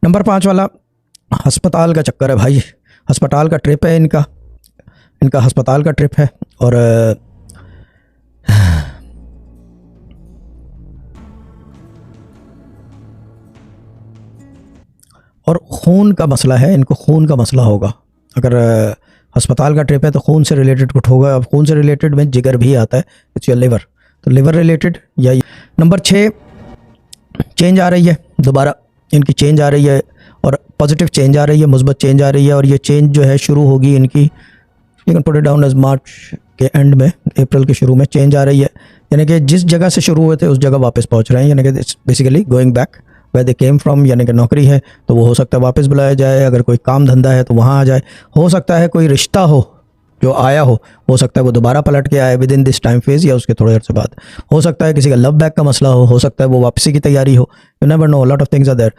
Number 5 वाला अस्पताल का चक्कर है भाई। अस्पताल का ट्रिप है इनका अस्पताल का ट्रिप है। और खून का मसला है, इनको खून का मसला होगा। अगर अस्पताल का ट्रिप है तो खून से रिलेटेड कुछ होगा। अब खून से रिलेटेड में जिगर भी आता है, इट्स योर लिवर, तो लिवर रिलेटेड या। नंबर 6 चेंज आ रही है, दोबारा इनकी चेंज आ रही है और पॉजिटिव चेंज आ रही है, मुस्बत चेंज आ रही है। और ये चेंज जो है शुरू होगी इनकी, you can put it down as March के एंड में, अप्रैल के शुरू में चेंज आ रही है। यानी कि जिस जगह से शुरू हुए थे उस जगह वापस पहुंच रहे हैं, यानी कि basically going back where they came from. यानी कि नौकरी है तो वो हो सकता है वापस बुलाया जाए, अगर कोई काम धंधा है तो वहाँ आ जाए, हो सकता है कोई रिश्ता जो आया हो सकता है वो दोबारा पलट के आए with in this time phase या उसके थोड़े अर्से बाद। हो सकता है किसी का लव बैक का मसला हो सकता है वो वापसी की तैयारी हो, you never know, lot of things are there.